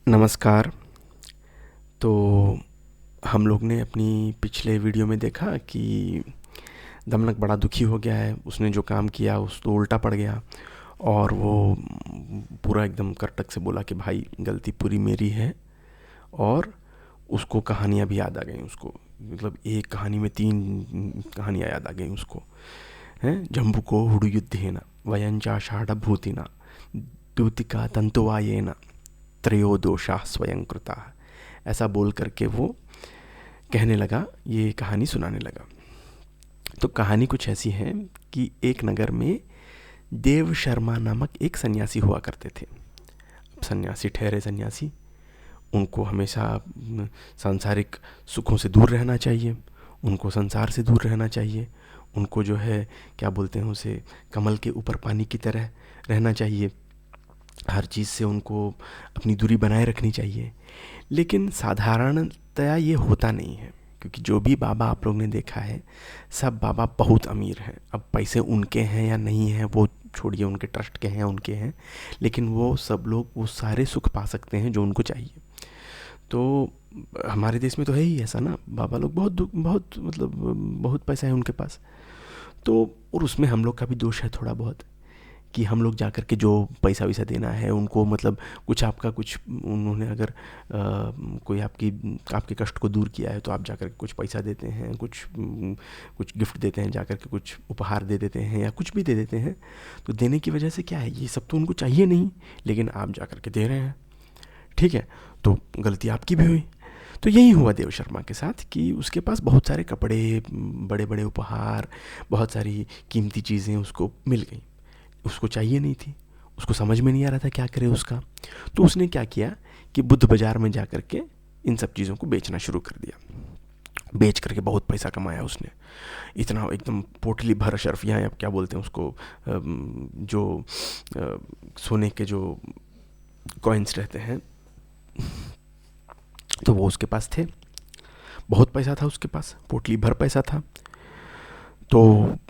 नमस्कार। तो हम लोग ने अपनी पिछले वीडियो में देखा कि दमनक बड़ा दुखी हो गया है। उसने जो काम किया उस तो उल्टा पड़ गया और वो पूरा एकदम करटक से बोला कि भाई गलती पूरी मेरी है। और उसको कहानियाँ भी याद आ गई उसको, मतलब एक कहानी में 3 कहानियाँ याद आ गई उसको, हैं। जम्बुको हुडुयुद्धेन वयंचाषाढ़भूतिना द्यूतिका तंतुवायेन त्रयो दोषाः स्वयं कृताः। ऐसा बोल करके वो कहने लगा, ये कहानी सुनाने लगा। तो कहानी कुछ ऐसी है कि एक नगर में देव शर्मा नामक एक सन्यासी हुआ करते थे। अब सन्यासी ठहरे सन्यासी, उनको हमेशा सांसारिक सुखों से दूर रहना चाहिए, उनको संसार से दूर रहना चाहिए, उनको जो है क्या बोलते हैं उसे, कमल के ऊपर पानी की तरह रहना चाहिए। हर चीज़ से उनको अपनी दूरी बनाए रखनी चाहिए। लेकिन साधारणतया ये होता नहीं है, क्योंकि जो भी बाबा आप लोग ने देखा है, सब बाबा बहुत अमीर हैं। अब पैसे उनके हैं या नहीं हैं वो छोड़िए, उनके ट्रस्ट के हैं उनके हैं, लेकिन वो सब लोग वो सारे सुख पा सकते हैं जो उनको चाहिए। तो हमारे देश में तो है ही ऐसा ना, बाबा लोग बहुत मतलब बहुत पैसा है उनके पास। तो और उसमें हम लोग का भी दोष है थोड़ा बहुत, कि हम लोग जा कर के जो पैसा वैसा देना है उनको, मतलब कुछ आपका कुछ उन्होंने अगर कोई आपके कष्ट को दूर किया है तो आप जा कर के कुछ पैसा देते हैं, कुछ गिफ्ट देते हैं, जा कर के कुछ उपहार दे देते हैं या कुछ भी दे देते हैं। तो देने की वजह से क्या है, ये सब तो उनको चाहिए नहीं, लेकिन आप जा कर के दे रहे हैं, ठीक है। तो गलती आपकी भी हुई। तो यही हुआ देव शर्मा के साथ कि उसके पास बहुत सारे कपड़े, बड़े बड़े उपहार, बहुत सारी कीमती चीज़ें उसको मिल गई। उसको चाहिए नहीं थी, उसको समझ में नहीं आ रहा था क्या करे उसका। तो उसने क्या किया कि बुद्ध बाज़ार में जा कर के इन सब चीज़ों को बेचना शुरू कर दिया। बेच करके बहुत पैसा कमाया उसने, इतना एकदम पोटली भर अशर्फियाँ, या क्या बोलते हैं उसको, जो सोने के जो कॉइन्स रहते हैं, तो वो उसके पास थे। बहुत पैसा था उसके पास, पोटली भर पैसा था। तो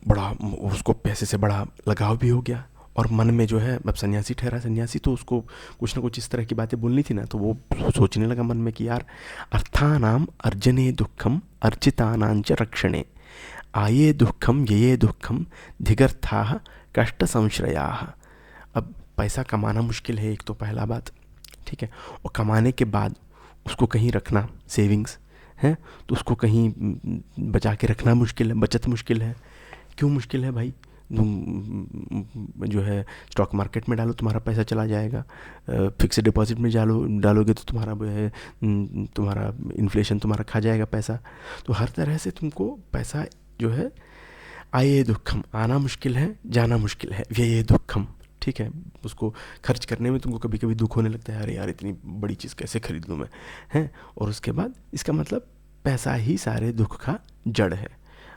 बड़ा उसको पैसे से बड़ा लगाव भी हो गया। और मन में जो है, अब सन्यासी ठहरा सन्यासी, तो उसको कुछ ना कुछ इस तरह की बातें बोलनी थी ना, तो वो सोचने लगा मन में कि यार, अर्थानाम अर्जने दुःखम अर्चितानांच रक्षणे आये दुःखम ये दुःखम धिगर्थाः कष्ट संश्रयाः। अब पैसा कमाना मुश्किल है, एक तो पहला बात, ठीक है। और कमाने के बाद उसको कहीं रखना, सेविंग्स है, तो उसको कहीं बचा के रखना मुश्किल है, बचत मुश्किल है। क्यों मुश्किल है भाई? तुम जो है स्टॉक मार्केट में डालो, तुम्हारा पैसा चला जाएगा। फिक्स डिपॉजिट में डालोगे तो तुम्हारा वो है, तुम्हारा इन्फ्लेशन तुम्हारा खा जाएगा पैसा। तो हर तरह से तुमको पैसा जो है, आए दुखम, आना मुश्किल है, जाना मुश्किल है, व्यय दुखम, ठीक है। उसको खर्च करने में तुमको कभी कभी दुख होने लगता है, अरे यार इतनी बड़ी चीज़ कैसे खरीद लूँ मैं, हैं। और उसके बाद इसका मतलब पैसा ही सारे दुख का जड़ है।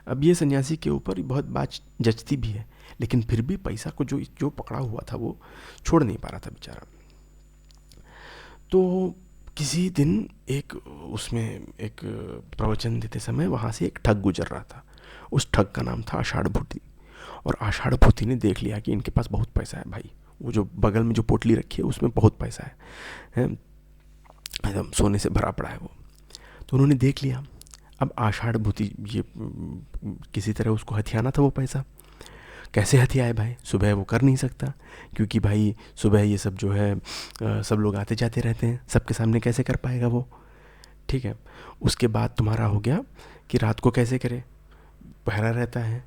अब ये सन्यासी के ऊपर बहुत बात जचती भी है, लेकिन फिर भी पैसा को जो जो पकड़ा हुआ था वो छोड़ नहीं पा रहा था बेचारा। तो किसी दिन एक उसमें एक प्रवचन देते समय वहाँ से एक ठग गुजर रहा था। उस ठग का नाम था आषाढ़ भूति। और आषाढ़ भूति ने देख लिया कि इनके पास बहुत पैसा है भाई, वो जो बगल में जो पोटली रखी है उसमें बहुत पैसा है, एकदम सोने से भरा पड़ा है वो। तो उन्होंने देख लिया। अब आषाढ़ भूति ये किसी तरह उसको हथियाना था वो पैसा। कैसे हथियाए भाई? सुबह वो कर नहीं सकता, क्योंकि भाई सुबह ये सब जो है सब लोग आते जाते रहते हैं, सबके सामने कैसे कर पाएगा वो, ठीक है। उसके बाद तुम्हारा हो गया कि रात को कैसे करे, पहरा रहता है,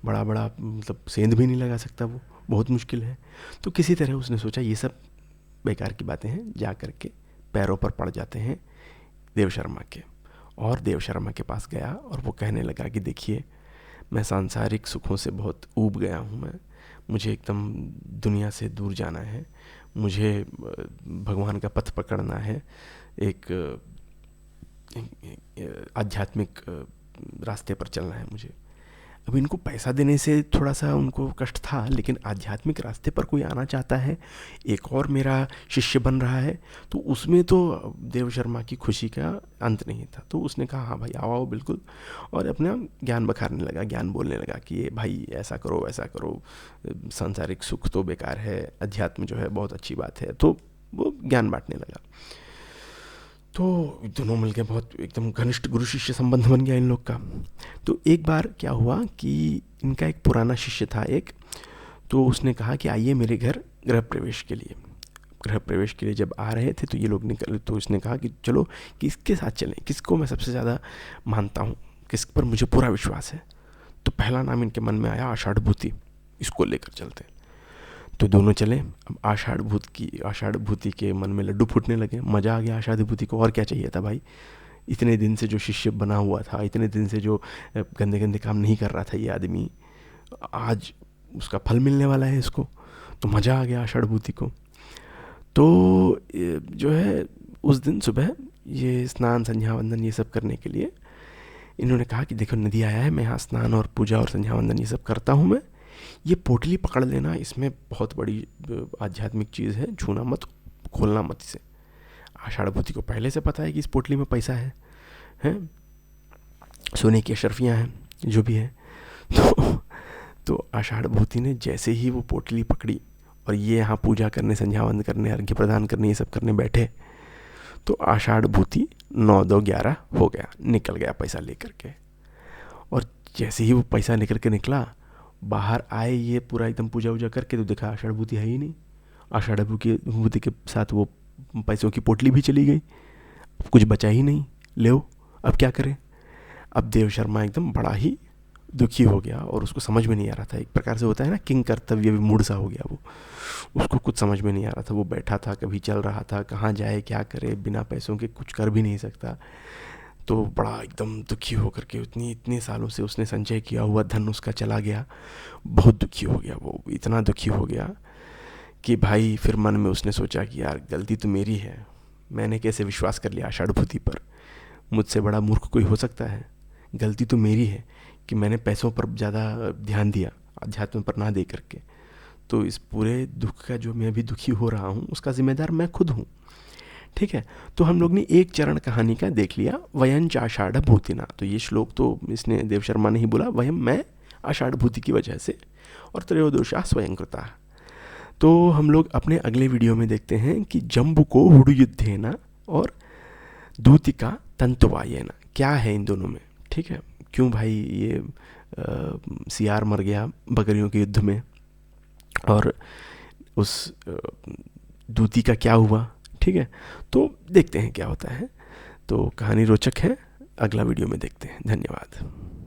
बड़ा बड़ा मतलब सेंध भी नहीं लगा सकता वो, बहुत मुश्किल है। तो किसी तरह उसने सोचा ये सब बेकार की बातें हैं, जा कर के पैरों पर पड़ जाते हैं देव शर्मा के। और देव शर्मा के पास गया और वो कहने लगा कि देखिए, मैं सांसारिक सुखों से बहुत ऊब गया हूँ, मुझे एकदम दुनिया से दूर जाना है, मुझे भगवान का पथ पकड़ना है, एक आध्यात्मिक रास्ते पर चलना है मुझे। अब इनको पैसा देने से थोड़ा सा उनको कष्ट था, लेकिन आध्यात्मिक रास्ते पर कोई आना चाहता है, एक और मेरा शिष्य बन रहा है, तो उसमें तो देव शर्मा की खुशी का अंत नहीं था। तो उसने कहा हाँ भाई आओ आओ बिल्कुल, और अपना ज्ञान बखारने लगा, ज्ञान बोलने लगा कि ये भाई ऐसा करो वैसा करो, सांसारिक सुख तो बेकार है, अध्यात्म जो है बहुत अच्छी बात है। तो वो ज्ञान बांटने लगा। तो दोनों मिलके बहुत एकदम घनिष्ठ गुरु शिष्य संबंध बन गया इन लोग का। तो एक बार क्या हुआ कि इनका एक पुराना शिष्य था एक, तो उसने कहा कि आइए मेरे घर गृह प्रवेश के लिए। गृह प्रवेश के लिए जब आ रहे थे तो ये लोग निकले, तो उसने कहा कि चलो किसके साथ चलें, किसको मैं सबसे ज़्यादा मानता हूँ, किस पर मुझे पूरा विश्वास है। तो पहला नाम इनके मन में आया आषाढ़ भूति, इसको लेकर चलते हैं। तो दोनों चले। अब आषाढ़ भूति के मन में लड्डू फूटने लगे, मज़ा आ गया आषाढ़ भूति को, और क्या चाहिए था भाई। इतने दिन से जो शिष्य बना हुआ था, इतने दिन से जो गंदे गंदे काम नहीं कर रहा था ये आदमी, आज उसका फल मिलने वाला है इसको, तो मज़ा आ गया आषाढ़ भूति को। तो जो है उस दिन सुबह ये स्नान संध्या वंदन ये सब करने के लिए इन्होंने कहा कि देखो नदी आया है, मैं यहाँ स्नान और पूजा और संध्या वंदन ये सब करता हूँ मैं, ये पोटली पकड़ लेना, इसमें बहुत बड़ी आध्यात्मिक चीज़ है, छूना मत, खोलना मत इसे। आषाढ़ भूति को पहले से पता है कि इस पोटली में पैसा है, हैं सोने की अशर्फियाँ हैं, जो भी है। तो आषाढ़ भूति ने जैसे ही वो पोटली पकड़ी और ये यहाँ पूजा करने, संध्या वंदन करने, अर्घ्य प्रदान करने, ये सब करने बैठे, तो आषाढ़ भूति 9 2 11 हो गया, निकल गया पैसा लेकर के। और जैसे ही वो पैसा लेकर के निकला, बाहर आए ये पूरा एकदम पूजा वूजा करके, तो देखा आषाढ़ भूति है ही नहीं। आषाढ़ भूति के साथ वो पैसों की पोटली भी चली गई, कुछ बचा ही नहीं। ले अब क्या करें। अब देव शर्मा एकदम बड़ा ही दुखी हो गया और उसको समझ में नहीं आ रहा था। एक प्रकार से होता है ना, किंग कर्तव्य विमूढ़ सा हो गया वो, उसको कुछ समझ में नहीं आ रहा था। वो बैठा था, कभी चल रहा था, कहाँ जाए क्या करे, बिना पैसों के कुछ कर भी नहीं सकता। तो बड़ा एकदम दुखी होकर के, इतने सालों से उसने संचय किया हुआ धन उसका चला गया, बहुत दुखी हो गया वो, इतना दुखी हो गया कि भाई फिर मन में उसने सोचा कि यार गलती तो मेरी है, मैंने कैसे विश्वास कर लिया आषाढ़ भूति पर, मुझसे बड़ा मूर्ख कोई हो सकता है। गलती तो मेरी है कि मैंने पैसों पर ज़्यादा ध्यान दिया, अध्यात्म पर ना दे करके। तो इस पूरे दुख का जो मैं अभी दुखी हो रहा हूँ उसका जिम्मेदार मैं खुद हूँ। ठीक है, तो हम लोग ने एक चरण कहानी का देख लिया, वयंच आषाढ़ भूतिना। तो ये श्लोक तो इसने देव शर्मा ने ही बोला, वयम मैं आषाढ़ भूति की वजह से, और त्रयोदशा स्वयं कृता। तो हम लोग अपने अगले वीडियो में देखते हैं कि जम्बू को हुडुयुद्धेना और दूतिका तंतुवायेना क्या है इन दोनों में। ठीक है, क्यों भाई ये सियार मर गया बकरियों के युद्ध में, और उस दूती का क्या हुआ। ठीक है, तो देखते हैं क्या होता है। तो कहानी रोचक है, अगला वीडियो में देखते हैं। धन्यवाद।